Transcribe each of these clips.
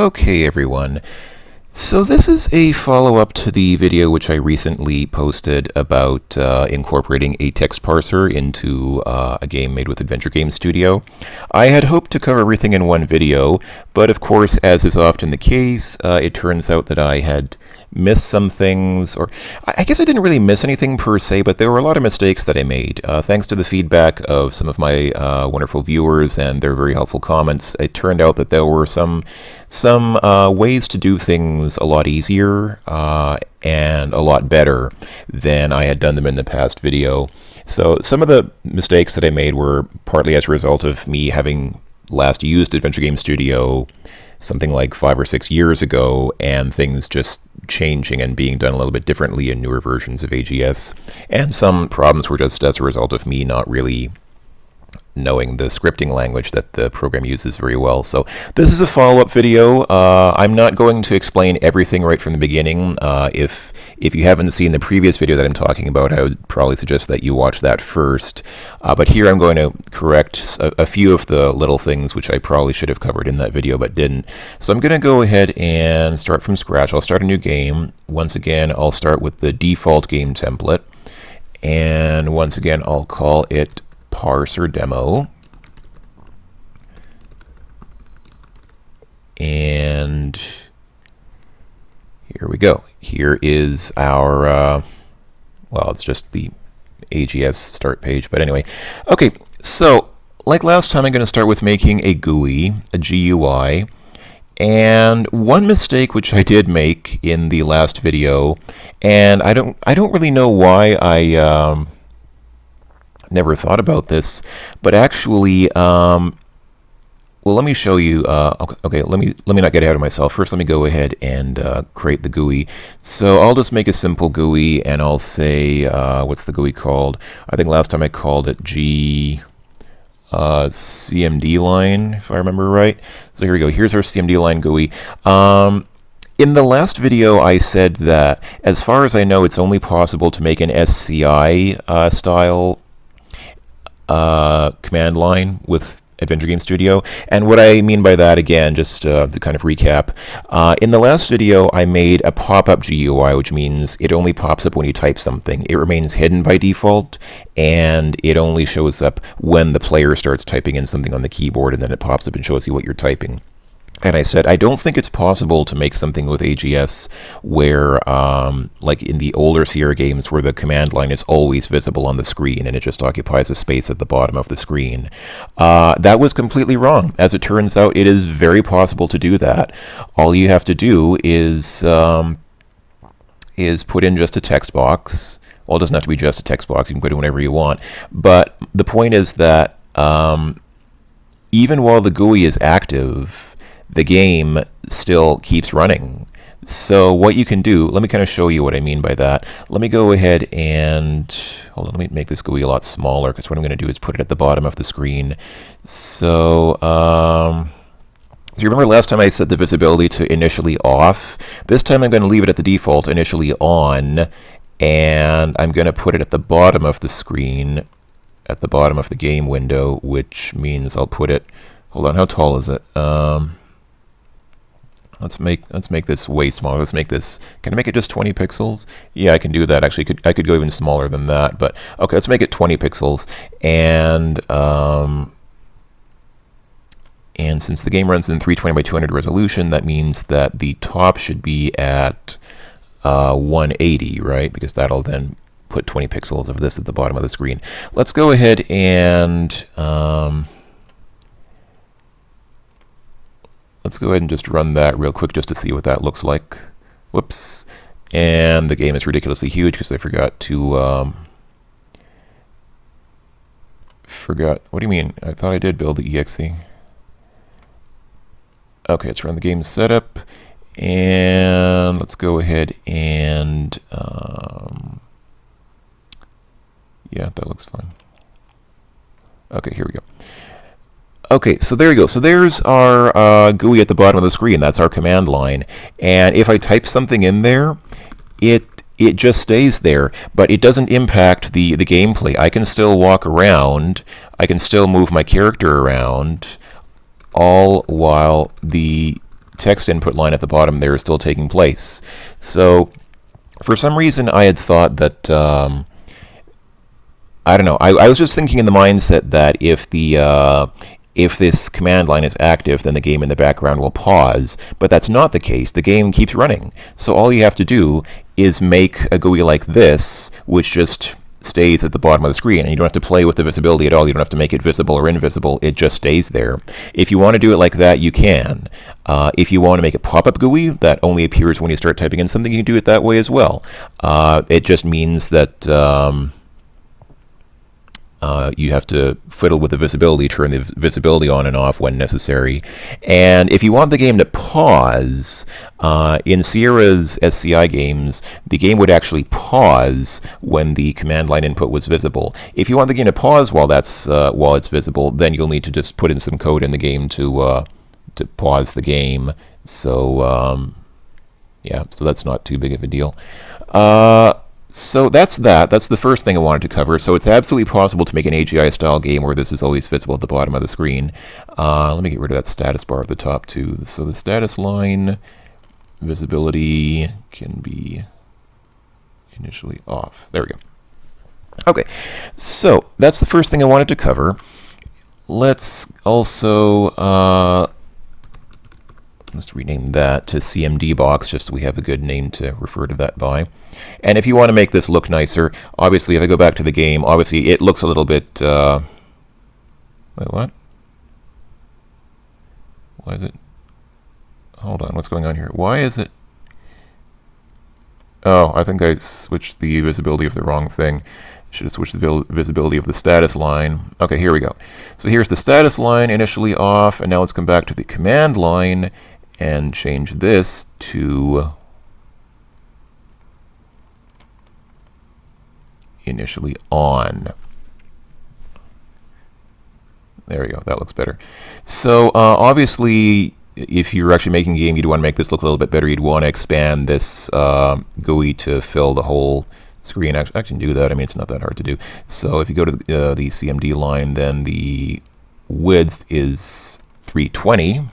Okay, everyone. So this is a follow-up to the video which I recently posted about incorporating a text parser into a game made with Adventure Game Studio. I had hoped to cover everything in one video, but of course, as is often the case, it turns out that I had missed some things, or I guess I didn't really miss anything per se, but there were a lot of mistakes that I made. Thanks to the feedback of some of my wonderful viewers and their very helpful comments, it turned out that there were some ways to do things a lot easier and a lot better than I had done them in the past video. So some of the mistakes that I made were partly as a result of me having last used Adventure Game Studio something like 5 or 6 years ago, and things just changing and being done a little bit differently in newer versions of AGS. And some problems were just as a result of me not really knowing the scripting language that the program uses very well. So this is a follow-up video. I'm not going to explain everything right from the beginning. If you haven't seen the previous video that I'm talking about, I would probably suggest that you watch that first. But here I'm going to correct a few of the little things which I probably should have covered in that video but didn't. So I'm going to go ahead and start from scratch. I'll start a new game. Once again, I'll start with the default game template. And once again, I'll call it parser demo, and here we go. Here is our well, it's just the AGS start page, but anyway. Okay, so like last time, I'm going to start with making a GUI, a GUI, and one mistake which I did make in the last video, and I don't really know why I never thought about this, but actually, well, let me show you. Okay, let me not get ahead of myself. First, let me go ahead and create the GUI. So I'll just make a simple GUI, and I'll say, what's the GUI called? I think last time I called it CMD line, if I remember right. So here we go. Here's our CMD line GUI. In the last video, I said that, as far as I know, it's only possible to make an SCI style command line with Adventure Game Studio. And what I mean by that, again, just to kind of recap, in the last video I made a pop-up GUI, which means it only pops up when you type something. It remains hidden by default, and it only shows up when the player starts typing in something on the keyboard, and then it pops up and shows you what you're typing. And I said, I don't think it's possible to make something with AGS where, like in the older Sierra games, where the command line is always visible on the screen and it just occupies a space at the bottom of the screen. That was completely wrong. As it turns out, it is very possible to do that. All you have to do is put in just a text box. Well, it doesn't have to be just a text box. You can put in whatever you want. But the point is that even while the GUI is active, the game still keeps running. So what you can do, let me kind of show you what I mean by that. Let me go ahead and, hold on, let me make this GUI a lot smaller, because what I'm going to do is put it at the bottom of the screen. So, so you remember last time I set the visibility to initially off? This time I'm going to leave it at the default initially on, and I'm going to put it at the bottom of the screen, at the bottom of the game window, which means I'll put it, hold on, how tall is it? Let's make this way smaller. Let's make this, can I make it just 20 pixels? Yeah, I can do that. Actually, I could go even smaller than that, but okay, let's make it 20 pixels. And since the game runs in 320 by 200 resolution, that means that the top should be at 180, right? Because that'll then put 20 pixels of this at the bottom of the screen. Let's go ahead and let's go ahead and just run that real quick just to see what that looks like. Whoops. And the game is ridiculously huge because I forgot to, what do you mean? I thought I did build the exe. Okay, let's run the game setup. And let's go ahead and, yeah, that looks fine. Okay, here we go. Okay, so there you go. So there's our GUI at the bottom of the screen. That's our command line. And if I type something in there, it just stays there, but it doesn't impact the gameplay. I can still walk around. I can still move my character around, all while the text input line at the bottom there is still taking place. So for some reason I had thought that, I don't know, I was just thinking in the mindset that if this command line is active, then the game in the background will pause, but that's not the case. The game keeps running. So all you have to do is make a GUI like this, which just stays at the bottom of the screen, and you don't have to play with the visibility at all. You don't have to make it visible or invisible. It just stays there. If you want to do it like that, you can. If you want to make a pop-up GUI that only appears when you start typing in something, you can do it that way as well. It just means that you have to fiddle with the visibility, turn the visibility on and off when necessary. And if you want the game to pause, in Sierra's SCI games, the game would actually pause when the command line input was visible. If you want the game to pause while it's visible, then you'll need to just put in some code in the game to pause the game. So yeah, so that's not too big of a deal. So that's that. That's the first thing I wanted to cover. So it's absolutely possible to make an AGI-style game where this is always visible at the bottom of the screen. Let me get rid of that status bar at the top, too. So the status line visibility can be initially off. There we go. Okay, so that's the first thing I wanted to cover. Let's also let's rename that to CMD box, just so we have a good name to refer to that by. And if you want to make this look nicer, obviously, if I go back to the game, obviously it looks a little bit, wait, what? Why is it? Hold on, what's going on here? Why is it? Oh, I think I switched the visibility of the wrong thing. Should have switched the visibility of the status line. Okay, here we go. So here's the status line initially off, and now let's come back to the command line and change this to initially on. There we go, that looks better. So obviously, if you're actually making a game, you'd want to make this look a little bit better. You'd want to expand this GUI to fill the whole screen. I can do that. I mean, it's not that hard to do. So if you go to the CMD line, then the width is 320,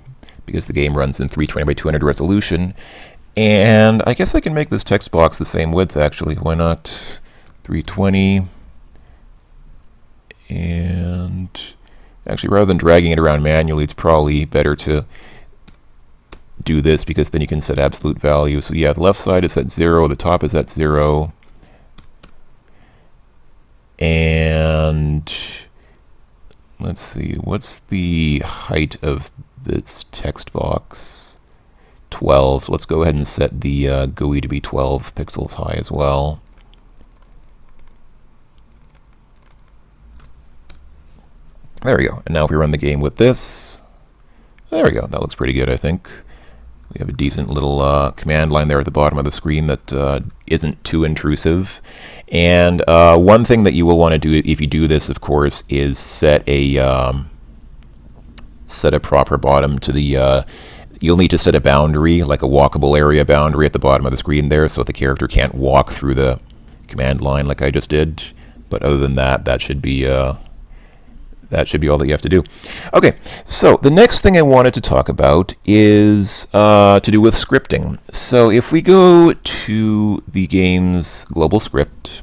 because the game runs in 320 by 200 resolution. And I guess I can make this text box the same width, actually. Why not 320? And actually, rather than dragging it around manually, it's probably better to do this, because then you can set absolute value. So yeah, the left side is at 0, the top is at 0. And let's see, what's the height of this text box? 12. So let's go ahead and set the GUI to be 12 pixels high as well. There we go. And now if we run the game with this, there we go. That looks pretty good, I think. We have a decent little command line there at the bottom of the screen that isn't too intrusive. And one thing that you will want to do if you do this, of course, is set a proper bottom to the. You'll need to set a boundary, like a walkable area boundary at the bottom of the screen there, so that the character can't walk through the command line like I just did. But other than that, that should be all that you have to do. Okay, so the next thing I wanted to talk about is to do with scripting. So if we go to the game's global script,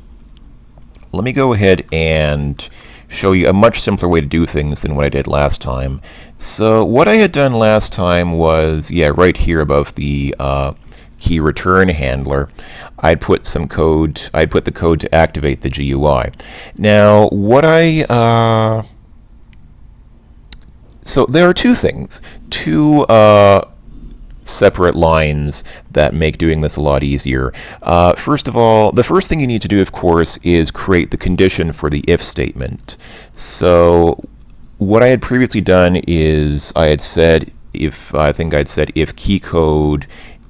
let me go ahead and show you a much simpler way to do things than what I did last time. So what I had done last time was, yeah, right here above the key return handler, I'd put some code, I'd put the code to activate the GUI. Now, what so there are two things, two separate lines that make doing this a lot easier. First of all, the first thing you need to do, of course, is create the condition for the if statement. So what I had previously done is I had said if key code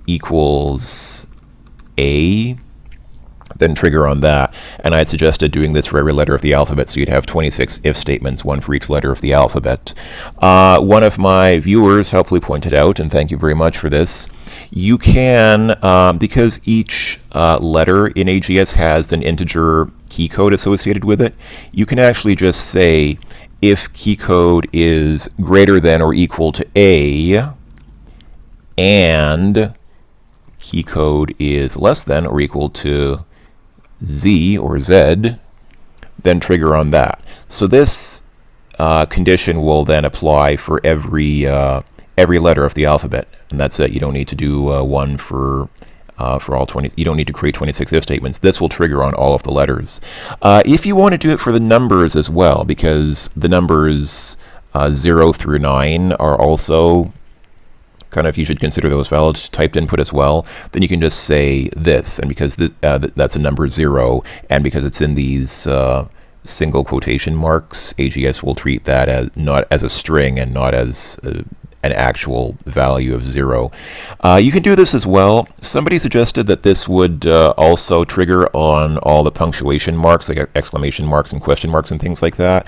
equals A, then trigger on that. And I had suggested doing this for every letter of the alphabet, so you'd have 26 if statements, one for each letter of the alphabet. One of my viewers helpfully pointed out, and thank you very much for this, you can, because each letter in AGS has an integer key code associated with it, you can actually just say if key code is greater than or equal to A, and key code is less than or equal to Z or Z, then trigger on that. So this condition will then apply for every letter of the alphabet, and that's it. You don't need to do one for all 20. You don't need to create 26 if statements. This will trigger on all of the letters. If you want to do it for the numbers as well, because the numbers 0 through 9 are also kind of, you should consider those valid typed input as well, then you can just say this, and because that's a number 0, and because it's in these single quotation marks, AGS will treat that as not as a string and not as an actual value of 0. You can do this as well. Somebody suggested that this would also trigger on all the punctuation marks, like exclamation marks and question marks and things like that.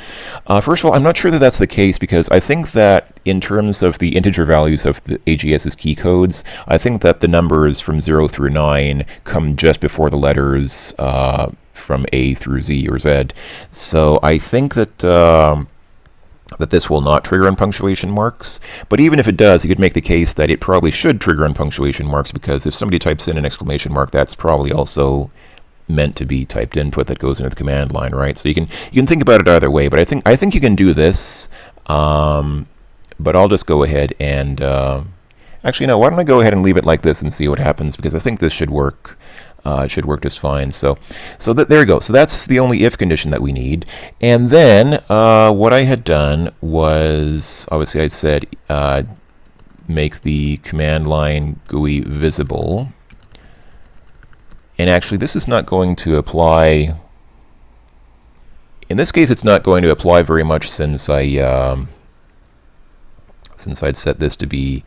First of all, I'm not sure that that's the case, because I think that in terms of the integer values of the AGS's key codes, I think that the numbers from 0 through 9 come just before the letters from A through Z or Z. So I think that that this will not trigger on punctuation marks. But even if it does, you could make the case that it probably should trigger on punctuation marks, because if somebody types in an exclamation mark, that's probably also meant to be typed input that goes into the command line, right? So you can think about it either way, but I think you can do this. But I'll just go ahead and actually, no, why don't I go ahead and leave it like this and see what happens, because I think this should work. It should work just fine. So there you go. So that's the only if condition that we need. And then what I had done was, obviously I said make the command line GUI visible. And actually this is not going to apply. In this case, it's not going to apply very much, since I'd set this to be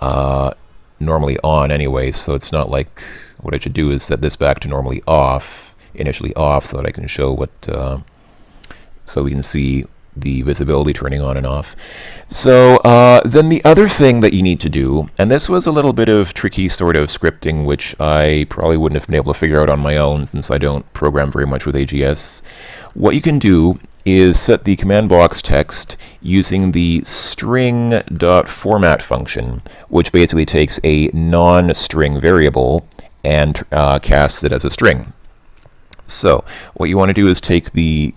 normally on anyway. So it's not like, what I should do is set this back to normally off, initially off, so that I can show what, so we can see the visibility turning on and off. So then the other thing that you need to do, and this was a little bit of tricky sort of scripting, which I probably wouldn't have been able to figure out on my own, since I don't program very much with AGS. What you can do is set the command box text using the string.format function, which basically takes a non-string variable and casts it as a string. So what you want to do is take the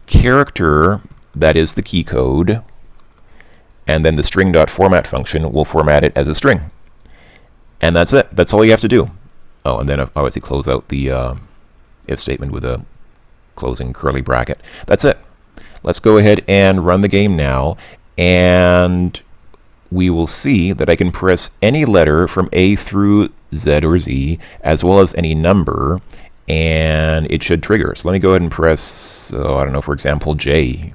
character that is the key code, and then the string.format function will format it as a string. And that's it. That's all you have to do. Oh, and then obviously close out the if statement with a closing curly bracket. That's it. Let's go ahead and run the game now, and we will see that I can press any letter from A through Z or Z, as well as any number, and it should trigger. So let me go ahead and press, I don't know, for example, J.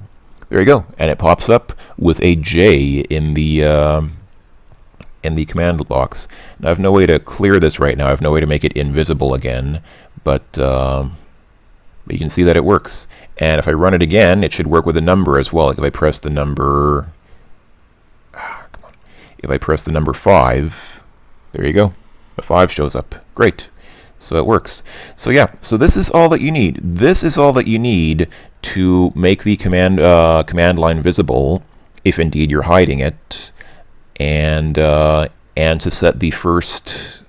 There you go, and it pops up with a J in the command box. Now, I have no way to clear this right now. I have no way to make it invisible again, but you can see that it works. And if I run it again, it should work with a number as well. Like if I press the number, if I press the number 5, there you go. A 5 shows up. Great. So it works. So yeah, so this is all that you need. This is all that you need to make the command line visible, if indeed you're hiding it, and to set the first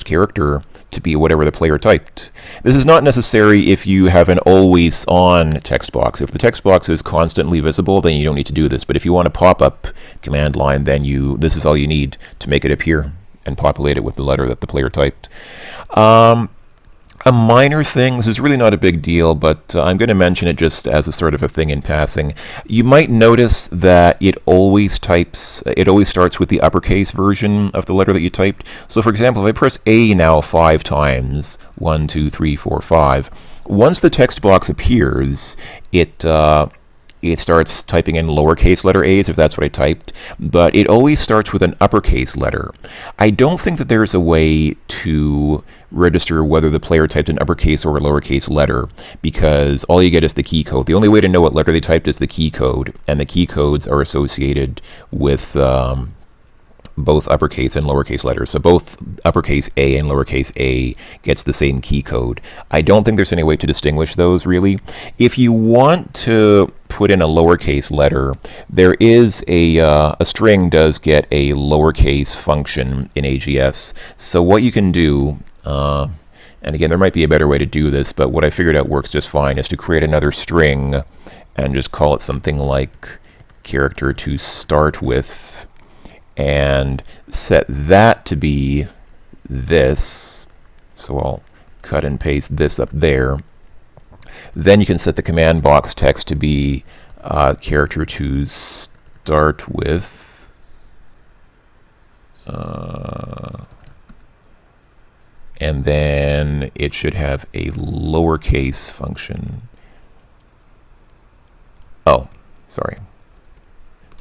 character to be whatever the player typed. This is not necessary if you have an always on text box. If the text box is constantly visible, then you don't need to do this. But if you want a pop-up command line, then this is all you need to make it appear and populate it with the letter that the player typed. A minor thing, this is really not a big deal, but I'm going to mention it just as a sort of a thing in passing. You might notice that it always starts with the uppercase version of the letter that you typed. So for example, if I press A now 5 times, 1, 2, 3, 4, 5, once the text box appears, it starts typing in lowercase letter a's, if that's what I typed, but it always starts with an uppercase letter. I don't think that there's a way to register whether the player typed an uppercase or a lowercase letter, because all you get is the key code. The only way to know what letter they typed is the key code, and the key codes are associated with both uppercase and lowercase letters. So both uppercase A and lowercase a gets the same key code. I don't think there's any way to distinguish those, really. If you want to put in a lowercase letter, there is a string does get a lowercase function in AGS. So what you can do, and again, there might be a better way to do this, but what I figured out works just fine, is to create another string and just call it something like character to start with, and set that to be this. So I'll cut and paste this up there. Then you can set the command box text to be character to start with. And then it should have a lowercase function. Oh, sorry.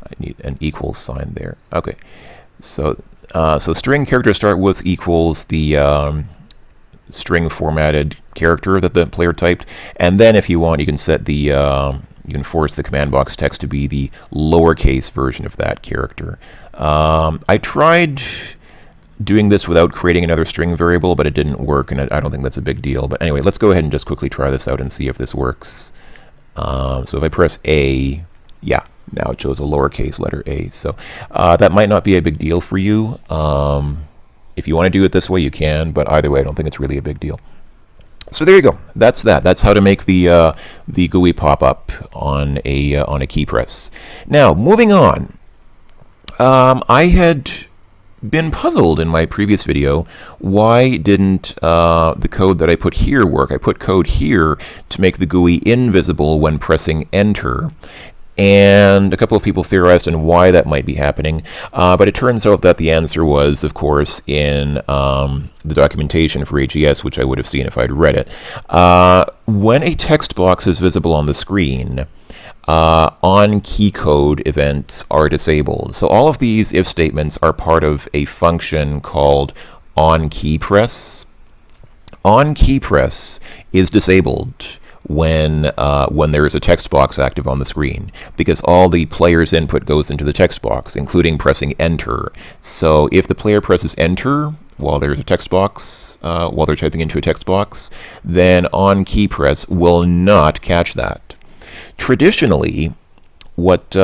I need an equals sign there. Okay. So string character to start with equals the string formatted character that the player typed, and then if you want, you can set the you can force the command box text to be the lowercase version of that character. I tried doing this without creating another string variable, but it didn't work, and I don't think that's a big deal. But anyway, let's go ahead and just quickly try this out and see if this works. So if I press A, yeah, now it shows a lowercase letter a. So that might not be a big deal for you. If you want to do it this way, you can, but either way, I don't think it's really a big deal. So there you go. That's that. That's how to make the GUI pop up on a key press. Now, moving on. I had been puzzled in my previous video. Why didn't the code that I put here work? I put code here to make the GUI invisible when pressing enter. And a couple of people theorized on why that might be happening, but it turns out that the answer was, of course, in the documentation for AGS, which I would have seen if I'd read it. When a text box is visible on the screen, on-key code events are disabled. So all of these if statements are part of a function called on-key press. On-key press is disabled when there is a text box active on the screen, because all the player's input goes into the text box, including pressing enter. So if the player presses enter while there's a text box, while they're typing into a text box, then on key press will not catch that. Traditionally, what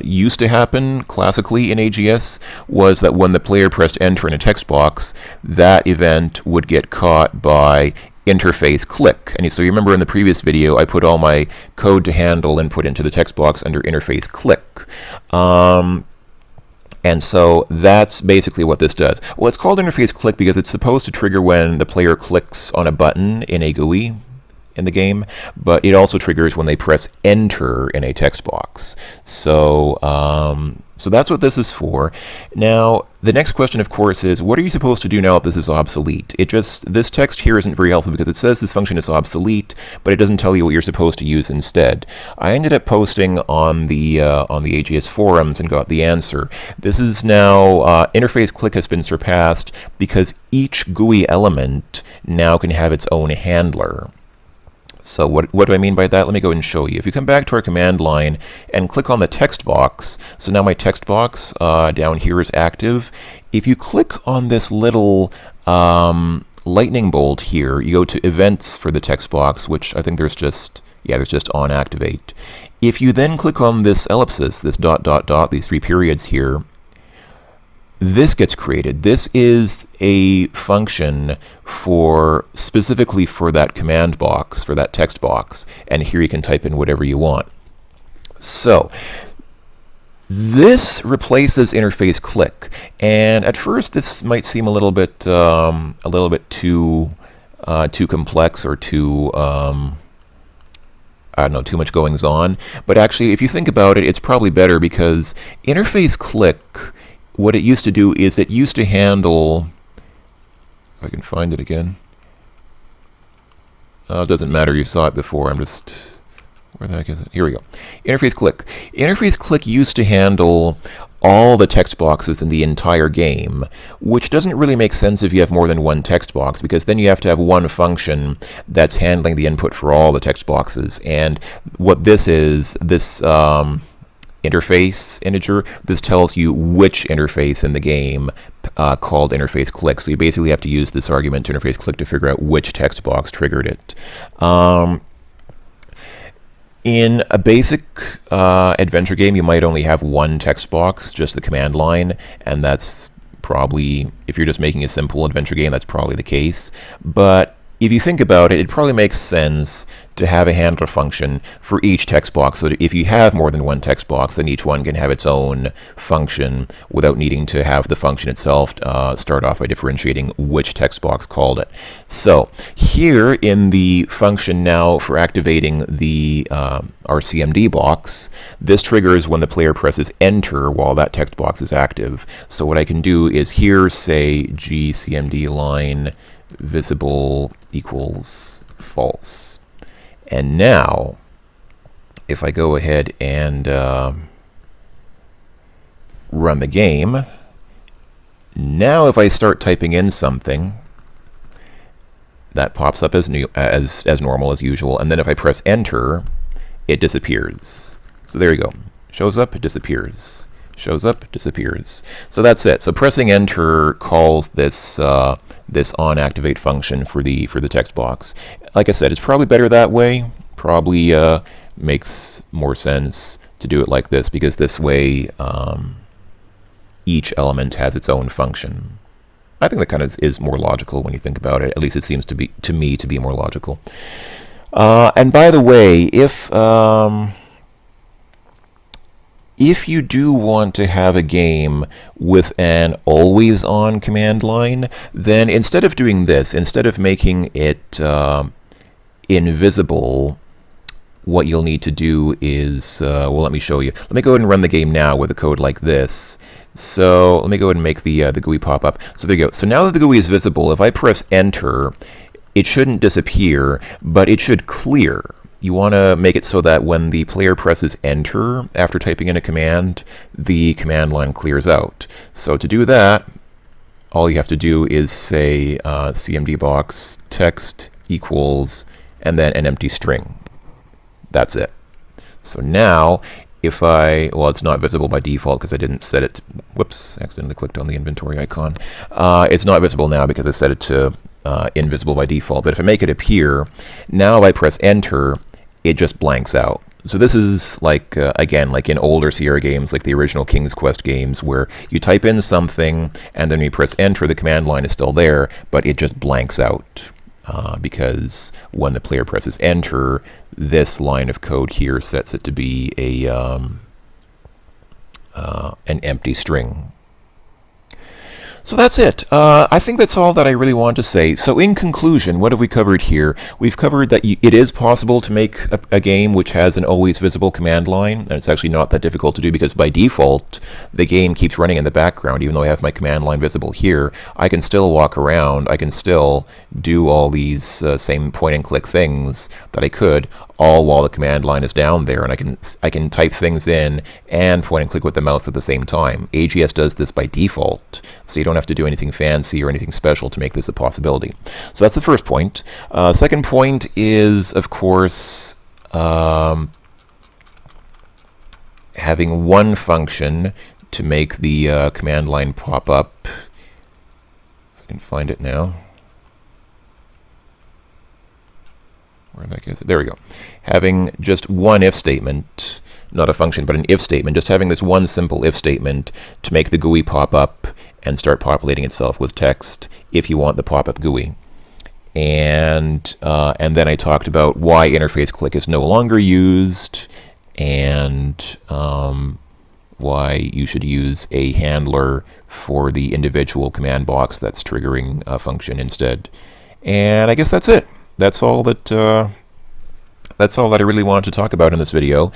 used to happen classically in AGS was that when the player pressed enter in a text box, that event would get caught by interface click. And so you remember in the previous video, I put all my code to handle input into the text box under interface click. And so that's basically what this does. Well, it's called interface click because it's supposed to trigger when the player clicks on a button in a GUI in the game, but it also triggers when they press enter in a text box. So so that's what this is for. Now, the next question, of course, is what are you supposed to do now if this is obsolete? This text here isn't very helpful because it says this function is obsolete, but it doesn't tell you what you're supposed to use instead. I ended up posting on the AGS forums and got the answer. This is now, interface click has been surpassed because each GUI element now can have its own handler. So what do I mean by that? Let me go and show you. If you come back to our command line and click on the text box, so now my text box down here is active. If you click on this little lightning bolt here, you go to events for the text box, which I think there's just on activate. If you then click on this ellipsis, this dot dot dot, these three periods here, this gets created. This is a function specifically for that command box, for that text box, and here you can type in whatever you want. So this replaces interface click, and at first this might seem a little bit too complex or too I don't know, too much goings on. But actually, if you think about it, it's probably better because interface click, what it used to do is it used to handle, if I can find it again. It doesn't matter, you saw it before, where the heck is it? Here we go. Interface click. Interface click used to handle all the text boxes in the entire game, which doesn't really make sense if you have more than one text box, because then you have to have one function that's handling the input for all the text boxes. And what this is, this interface integer, this tells you which interface in the game called interface click. So you basically have to use this argument to interface click to figure out which text box triggered it. In a basic adventure game, you might only have one text box, just the command line, and that's probably, if you're just making a simple adventure game, that's probably the case. But if you think about it, it probably makes sense to have a handler function for each text box, so that if you have more than one text box, then each one can have its own function without needing to have the function itself start off by differentiating which text box called it. So here in the function now for activating the RCMD box, this triggers when the player presses enter while that text box is active. So what I can do is here say gcmd line visible equals false. And now, if I go ahead and run the game, now if I start typing in something, that pops up as normal as usual, and then if I press enter, it disappears. So there you go. Shows up, it disappears. Shows up, disappears. So that's it. So pressing enter calls this this onActivate function for the text box. Like I said, it's probably better that way. Probably makes more sense to do it like this, because this way each element has its own function. I think that kind of is more logical when you think about it. At least it seems to me to be more logical. And by the way, if you do want to have a game with an always-on command line, then instead of doing this, instead of making it invisible, what you'll need to do is, well, let me show you. Let me go ahead and run the game now with a code like this. So let me go ahead and make the GUI pop up. So there you go. So now that the GUI is visible, if I press enter, it shouldn't disappear, but it should clear. You want to make it so that when the player presses enter after typing in a command, the command line clears out. So to do that, all you have to do is say cmd box text equals and then an empty string. That's it. So now if well, it's not visible by default because I didn't set it, whoops, accidentally clicked on the inventory icon. It's not visible now because I set it to invisible by default. But if I make it appear, now if I press enter, it just blanks out. So this is like, again, like in older Sierra games, like the original King's Quest games, where you type in something and then you press enter, the command line is still there, but it just blanks out. Because when the player presses enter, this line of code here sets it to be an empty string. So that's it. I think that's all that I really want to say. So in conclusion, what have we covered here? We've covered that it is possible to make a game which has an always visible command line, and it's actually not that difficult to do because by default, the game keeps running in the background. Even though I have my command line visible here, I can still walk around. I can still do all these same point and click things that I could, all while the command line is down there, and I can type things in and point and click with the mouse at the same time. AGS does this by default, so you don't have to do anything fancy or anything special to make this a possibility. So that's the first point. Second point is, of course, having one function to make the command line pop up. If I can find it now. Where the heck is it? There we go. Having just one if statement, not a function, but an if statement, just having this one simple if statement to make the GUI pop up and start populating itself with text if you want the pop-up GUI. And then I talked about why interface click is no longer used, and why you should use a handler for the individual command box that's triggering a function instead. And I guess that's it. That's all that I really wanted to talk about in this video.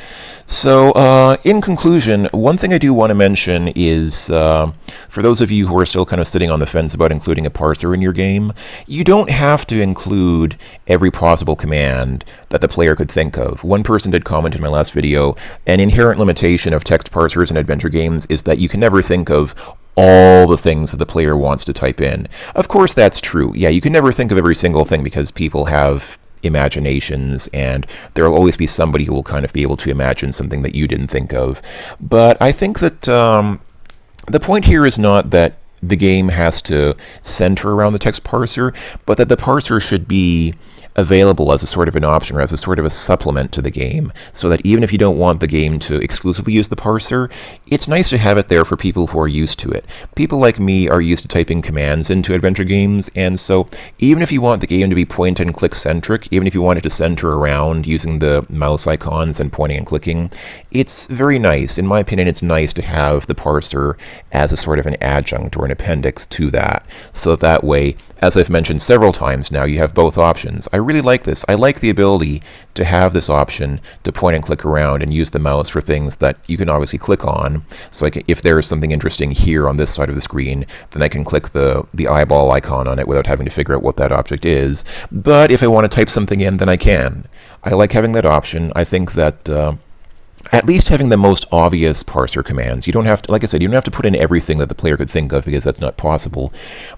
So in conclusion, one thing I do want to mention is, for those of you who are still kind of sitting on the fence about including a parser in your game, you don't have to include every possible command that the player could think of. One person did comment in my last video, an inherent limitation of text parsers in adventure games is that you can never think of all the things that the player wants to type in. Of course, that's true. Yeah, you can never think of every single thing because people have imaginations, and there will always be somebody who will kind of be able to imagine something that you didn't think of. But I think that the point here is not that the game has to center around the text parser, but that the parser should be available as a sort of an option or as a sort of a supplement to the game, so that even if you don't want the game to exclusively use the parser, it's nice to have it there for people who are used to it. People like me are used to typing commands into adventure games, and so even if you want the game to be point and click centric, even if you want it to center around using the mouse icons and pointing and clicking, it's very nice. In my opinion, it's nice to have the parser as a sort of an adjunct or an appendix to that, so that way, as I've mentioned several times now, you have both options. I really like this. I like the ability to have this option to point and click around and use the mouse for things that you can obviously click on. So if there's something interesting here on this side of the screen, then I can click the eyeball icon on it without having to figure out what that object is. But if I want to type something in, then I can. I like having that option. I think that at least having the most obvious parser commands. You don't have to, like I said, you don't have to put in everything that the player could think of, because that's not possible.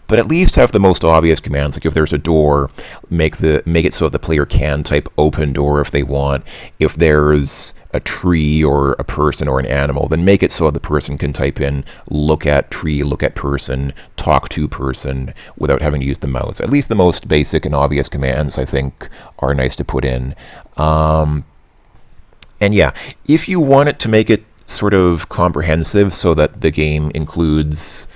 But at least have the most obvious commands. Like if there's a door, make it so that the player can type open door if they want. If there's a tree or a person or an animal, then make it so the person can type in look at tree, look at person, talk to person, without having to use the mouse. At least the most basic and obvious commands, I think, are nice to put in. And yeah, if you want it to make it sort of comprehensive so that the game includes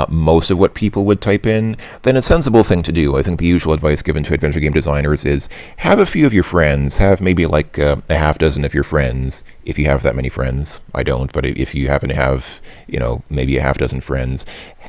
most of what people would type in, then a sensible thing to do. I think the usual advice given to adventure game designers is have a few of your friends, have maybe like a half dozen of your friends, if you have that many friends. I don't, but if you happen to have, maybe a half dozen friends,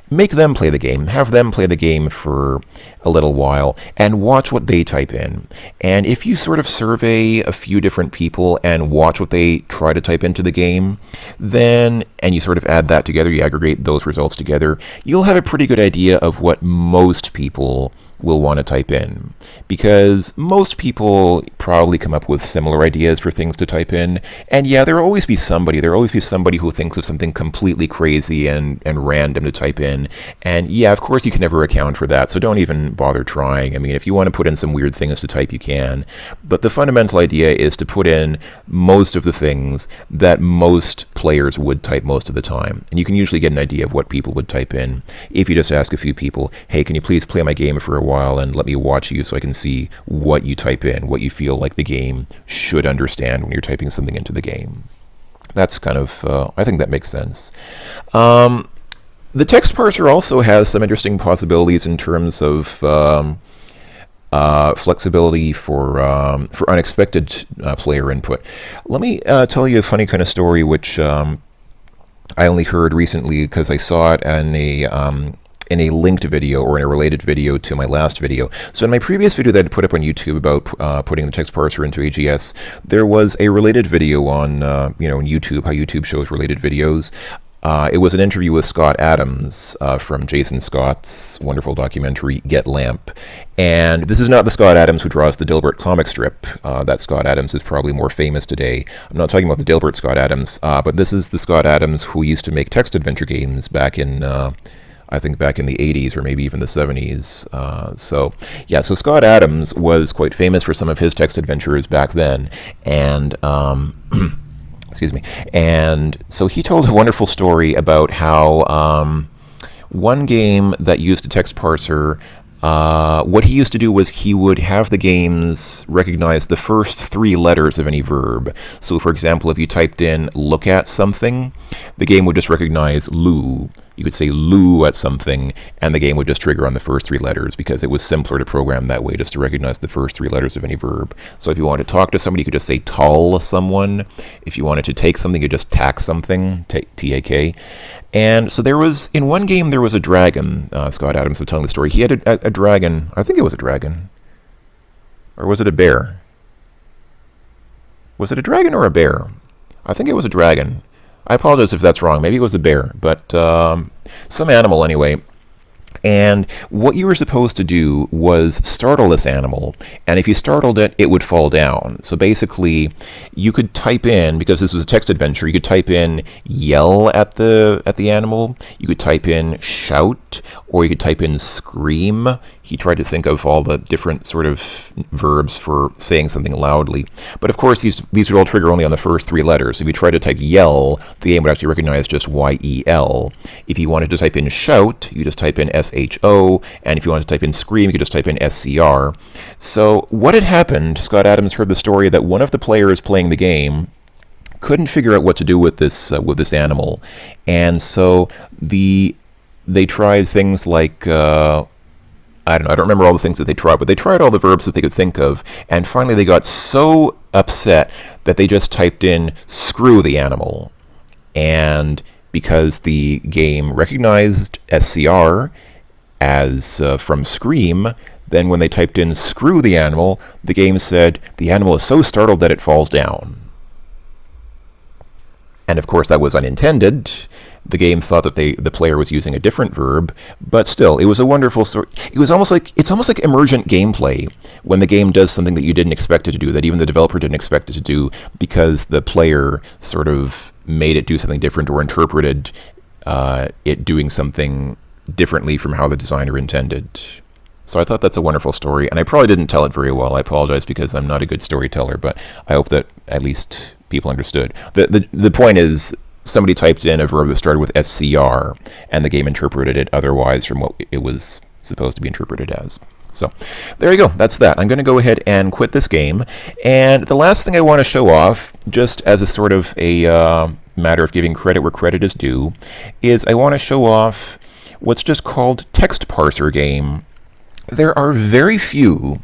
make them play the game, have them play the game for a little while, and watch what they type in. And if you sort of survey a few different people and watch what they try to type into the game, then, and you sort of add that together, you aggregate those results together, you'll have a pretty good idea of what most people will want to type in, because most people probably come up with similar ideas for things to type in. And yeah, there'll always be somebody who thinks of something completely crazy and random to type in. And yeah, of course you can never account for that, so don't even bother trying. I mean, if you want to put in some weird things to type, you can. But the fundamental idea is to put in most of the things that most players would type most of the time. And you can usually get an idea of what people would type in if you just ask a few people, hey, can you please play my game for a while and let me watch you so I can see what you type in, what you feel like the game should understand when you're typing something into the game. That's kind of, I think that makes sense. The text parser also has some interesting possibilities in terms of flexibility for unexpected player input. Let me tell you a funny kind of story which I only heard recently because I saw it in a linked video or in a related video to my last video. So in my previous video that I put up on YouTube about putting the text parser into AGS, there was a related video on YouTube, how YouTube shows related videos. It was an interview with Scott Adams from Jason Scott's wonderful documentary Get Lamp. And this is not the Scott Adams who draws the Dilbert comic strip. That Scott Adams is probably more famous today. I'm not talking about the Dilbert Scott Adams, but this is the Scott Adams who used to make text adventure games back in I think back in the 80s or maybe even the 70s. So Scott Adams was quite famous for some of his text adventures back then. And excuse me. And so he told a wonderful story about how one game that used a text parser, what he used to do was he would have the games recognize the first three letters of any verb. So for example, if you typed in look at something, the game would just recognize loo. You could say loo at something, and the game would just trigger on the first three letters because it was simpler to program that way, just to recognize the first three letters of any verb. So if you wanted to talk to somebody, you could just say tall someone. If you wanted to take something, you could just tack something, T-A-K. And so there was, in one game, there was a dragon. Scott Adams was telling the story. He had a dragon. I think it was a dragon. Or was it a bear? Was it a dragon or a bear? I think it was a dragon. I apologize if that's wrong. Maybe it was a bear, but some animal anyway. And what you were supposed to do was startle this animal, and if you startled it, it would fall down. So basically, you could type in, because this was a text adventure, you could type in yell at the animal, you could type in shout, or you could type in scream. He tried to think of all the different sort of verbs for saying something loudly. But of course, these would all trigger only on the first three letters. If you try to type yell, the game would actually recognize just Y-E-L. If you wanted to type in shout, you just type in SHO, and if you want to type in scream, you could just type in SCR. So what had happened, Scott Adams heard the story that one of the players playing the game couldn't figure out what to do with this animal, and so they tried things like I don't remember all the things that they tried, but they tried all the verbs that they could think of, and finally they got so upset that they just typed in screw the animal. And because the game recognized SCR as from scream, then when they typed in screw the animal, the game said the animal is so startled that it falls down. And of course that was unintended. The game thought that the player was using a different verb, but still, it was a wonderful story. It's almost like emergent gameplay when the game does something that you didn't expect it to do, that even the developer didn't expect it to do, because the player sort of made it do something different or interpreted it doing something differently from how the designer intended. So I thought that's a wonderful story, and I probably didn't tell it very well. I apologize because I'm not a good storyteller, but I hope that at least people understood. The point is, somebody typed in a verb that started with SCR, and the game interpreted it otherwise from what it was supposed to be interpreted as. So there you go. That's that. I'm going to go ahead and quit this game. And the last thing I want to show off, just as a sort of a matter of giving credit where credit is due, is I want to show off what's just called text parser game. There are very few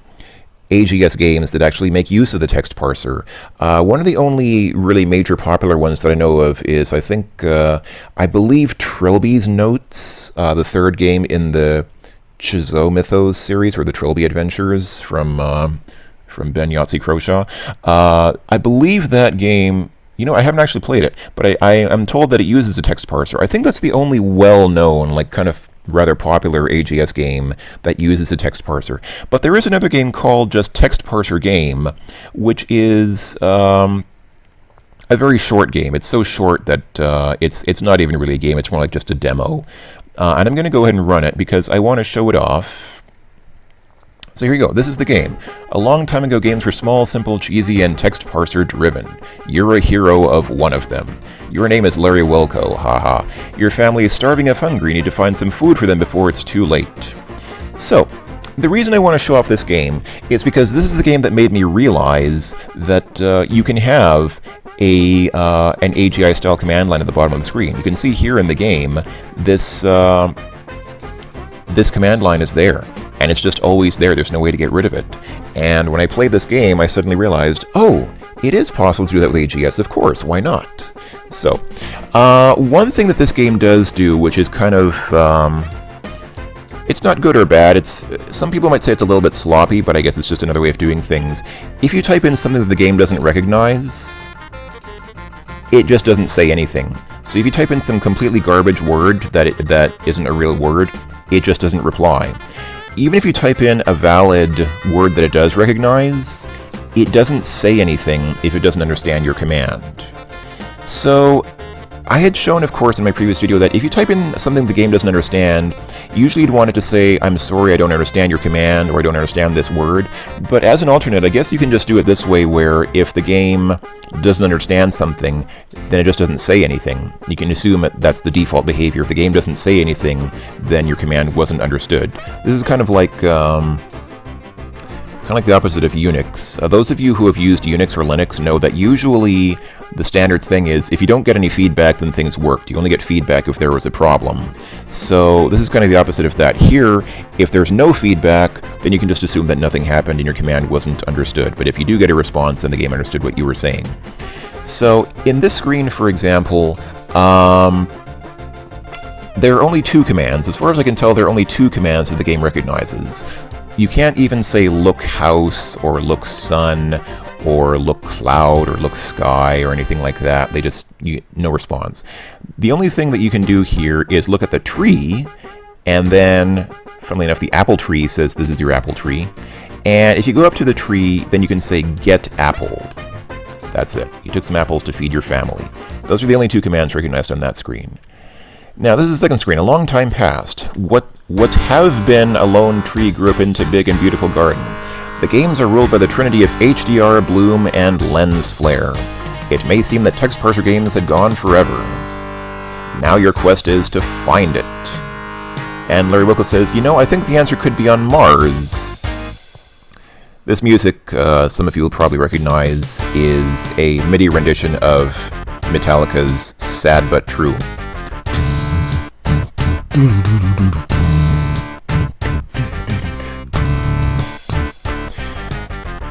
AGS games that actually make use of the text parser. One of the only really major popular ones that I know of is, I believe, Trilby's Notes, the third game in the Chizo Mythos series, or the Trilby Adventures from Ben Yahtzee Croshaw. I believe that game, I haven't actually played it, but I'm told that it uses a text parser. I think that's the only well-known, kind of rather popular AGS game that uses a text parser. But there is another game called just Text Parser Game, which is a very short game. It's so short that it's not even really a game. It's more like just a demo. And I'm going to go ahead and run it because I want to show it off. So here you go. This is the game. A long time ago, games were small, simple, cheesy, and text parser driven. You're a hero of one of them. Your name is Larry Wilco, haha. Your family is starving of hunger. You need to find some food for them before it's too late. So, the reason I want to show off this game is because this is the game that made me realize that you can have an AGI-style command line at the bottom of the screen. You can see here in the game, this command line is there. And it's just always there. There's no way to get rid of it. And when I played this game, I suddenly realized, oh, it is possible to do that with AGS. Of course, why not? So, one thing that this game does do, which is kind of, it's not good or bad. Some people might say it's a little bit sloppy, but I guess it's just another way of doing things. If you type in something that the game doesn't recognize, it just doesn't say anything. So if you type in some completely garbage word that isn't a real word, it just doesn't reply. Even if you type in a valid word that it does recognize, it doesn't say anything if it doesn't understand your command. So, I had shown, of course, in my previous video that if you type in something the game doesn't understand, usually you'd want it to say, I'm sorry, I don't understand your command, or I don't understand this word. But as an alternate, I guess you can just do it this way, where if the game doesn't understand something, then it just doesn't say anything. You can assume that that's the default behavior. If the game doesn't say anything, then your command wasn't understood. This is kind of like the opposite of Unix. Those of you who have used Unix or Linux know that usually the standard thing is if you don't get any feedback, then things worked. You only get feedback if there was a problem. So this is kind of the opposite of that. Here, if there's no feedback, then you can just assume that nothing happened and your command wasn't understood. But if you do get a response, then the game understood what you were saying. So in this screen, for example, there are only two commands. As far as I can tell, there are only two commands that the game recognizes. You can't even say look house or look sun or look cloud or look sky or anything like that. No response. The only thing that you can do here is look at the tree, and then, funnily enough, the apple tree says this is your apple tree. And if you go up to the tree, then you can say get apple. That's it. You took some apples to feed your family. Those are the only two commands recognized on that screen. Now, this is the second screen. A long time past. What have been a lone tree grew up into big and beautiful garden. The games are ruled by the trinity of HDR, bloom, and lens flare. It may seem that text parser games had gone forever. Now your quest is to find it. And Larry Wilco says, you know, I think the answer could be on Mars. This music, some of you will probably recognize, is a MIDI rendition of Metallica's Sad But True.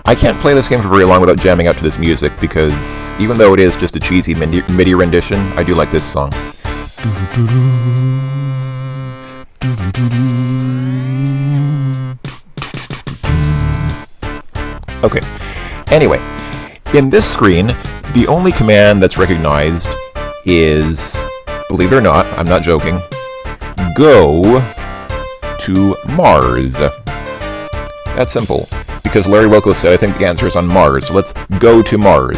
I can't play this game for very long without jamming out to this music, because even though it is just a cheesy MIDI rendition, I do like this song. Okay, anyway, in this screen, the only command that's recognized is, believe it or not, I'm not joking, go to Mars. That's simple. Because Larry Wilco said, I think the answer is on Mars, so let's go to Mars.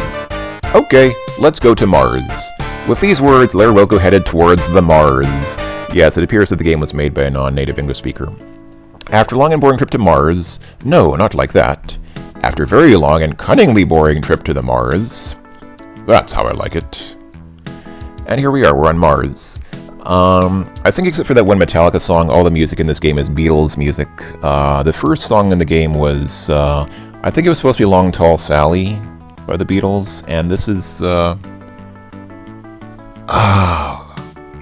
Okay, let's go to Mars. With these words, Larry Wilco headed towards the Mars. Yes, it appears that the game was made by a non-native English speaker. After a long and boring trip to Mars, no, not like that. After a very long and cunningly boring trip to the Mars, that's how I like it. And here we are, we're on Mars. I think except for that one Metallica song, all the music in this game is Beatles music. The first song in the game was, I think it was supposed to be Long Tall Sally by the Beatles, and this is,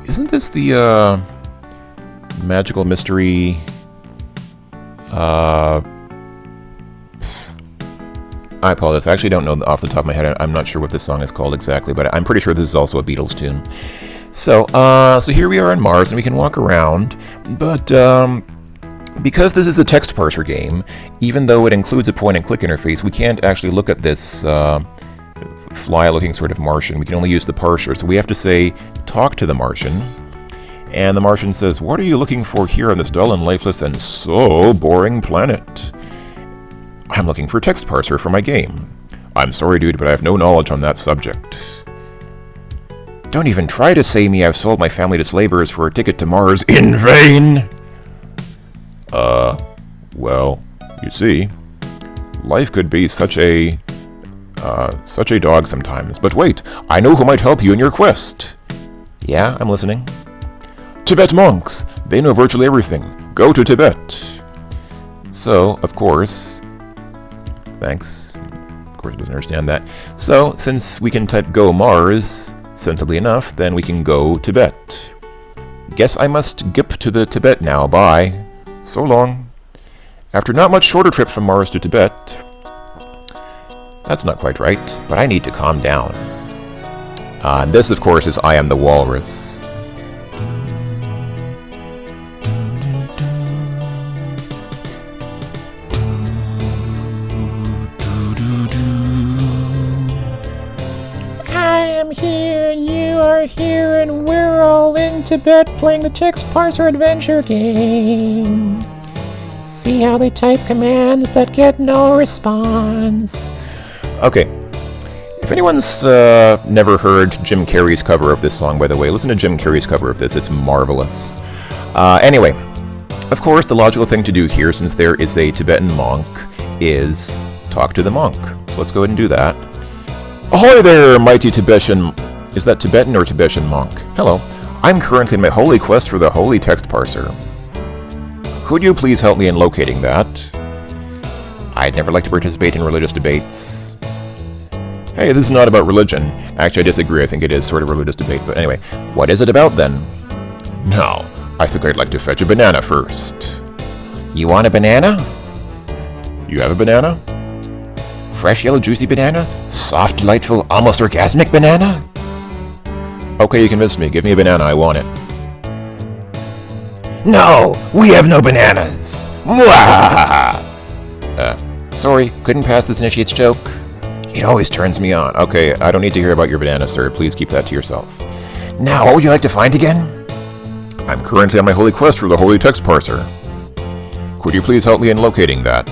isn't this the, Magical Mystery, I apologize, I actually don't know off the top of my head, I'm not sure what this song is called exactly, but I'm pretty sure this is also a Beatles tune. So here we are on Mars, and we can walk around, but because this is a text parser game, even though it includes a point-and-click interface, we can't actually look at this fly-looking sort of Martian. We can only use the parser, so we have to say, talk to the Martian, and the Martian says, what are you looking for here on this dull and lifeless and so boring planet? I'm looking for a text parser for my game. I'm sorry, dude, but I have no knowledge on that subject. Don't even try to say me I've sold my family to slavers for a ticket to Mars in vain! Well, you see, life could be such a dog sometimes. But wait, I know who might help you in your quest. Yeah, I'm listening. Tibet monks! They know virtually everything. Go to Tibet! So, of course... Thanks. Of course, it doesn't understand that. So, since we can type go Mars... Sensibly enough, then we can go Tibet. Guess I must gip to the Tibet now, bye. So long. After not much shorter trip from Mars to Tibet... That's not quite right, but I need to calm down. And this, of course, is I Am the Walrus. Here, you are here, and we're all in Tibet playing the text parser adventure game. See how they type commands that get no response. Okay. If anyone's never heard Jim Carrey's cover of this song, by the way, listen to Jim Carrey's cover of this. It's marvelous. Anyway, of course, the logical thing to do here, since there is a Tibetan monk, is talk to the monk. So let's go ahead and do that. Ahoy there, mighty Tibetan... Is that Tibetan or Tibetan monk? Hello. I'm currently in my holy quest for the holy text parser. Could you please help me in locating that? I'd never like to participate in religious debates. Hey, this is not about religion. Actually, I disagree. I think it is sort of a religious debate. But anyway, what is it about then? Now, I think I'd like to fetch a banana first. You want a banana? You have a banana? Fresh, yellow, juicy banana? Soft, delightful, almost orgasmic banana? Okay, you convinced me. Give me a banana. I want it. No! We have no bananas! Mwah! Sorry. Couldn't pass this initiate's joke. It always turns me on. Okay, I don't need to hear about your banana, sir. Please keep that to yourself. Now, what would you like to find again? I'm currently on my holy quest for the holy text parser. Could you please help me in locating that?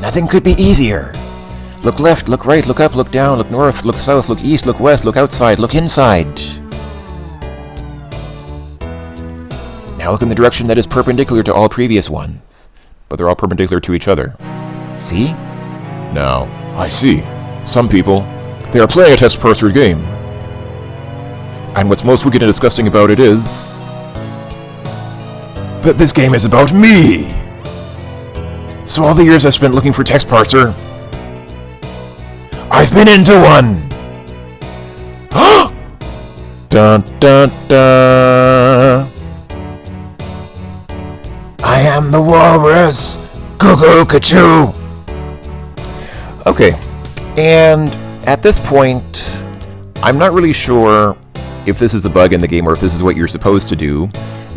Nothing could be easier. Look left, look right, look up, look down, look north, look south, look east, look west, look outside, look inside. Now look in the direction that is perpendicular to all previous ones. But they're all perpendicular to each other. See? Now, I see. Some people, they are playing a text parser game. And what's most wicked and disgusting about it is... But this game is about me! So all the years I've spent looking for text parser, I've been into one! Dun dun dun! I am the walrus! Cuckoo Cachoo! Okay, and at this point, I'm not really sure if this is a bug in the game or if this is what you're supposed to do,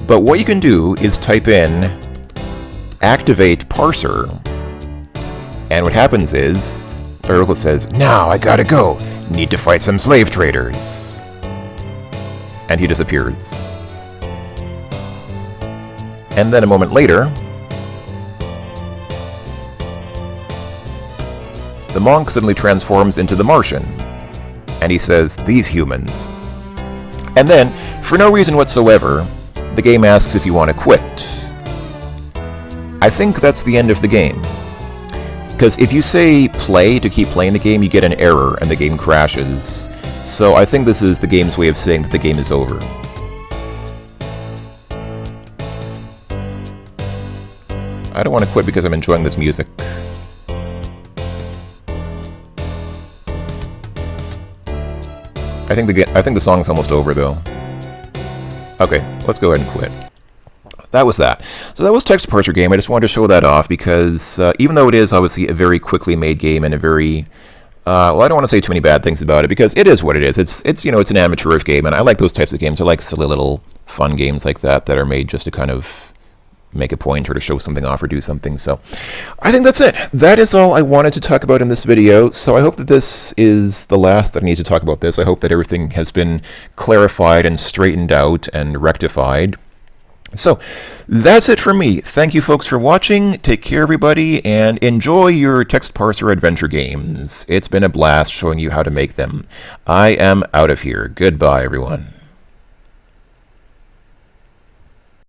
but what you can do is type in activate parser, and what happens is the article says, now I gotta go, need to fight some slave traders, and he disappears. And then a moment later, the monk suddenly transforms into the Martian, and he says, these humans. And then, for no reason whatsoever, the game asks if you want to quit. I think that's the end of the game. Because if you say play to keep playing the game, you get an error and the game crashes. So I think this is the game's way of saying that the game is over. I don't want to quit because I'm enjoying this music. I think the song's almost over though. Okay, let's go ahead and quit. That was that. So that was Text Parser Game. I just wanted to show that off because even though it is obviously a very quickly made game and a very well, I don't want to say too many bad things about it because it is what it is. It's you know, it's an amateurish game, and I like those types of games. I like silly little fun games like that are made just to kind of make a point or to show something off or do something. So I think that's it. That is all I wanted to talk about in this video. So I hope that this is the last that I need to talk about this. I hope that everything has been clarified and straightened out and rectified. So that's it for me. Thank you folks for watching. Take care everybody and enjoy your text parser adventure games. It's been a blast showing you how to make them. I am out of here. Goodbye everyone.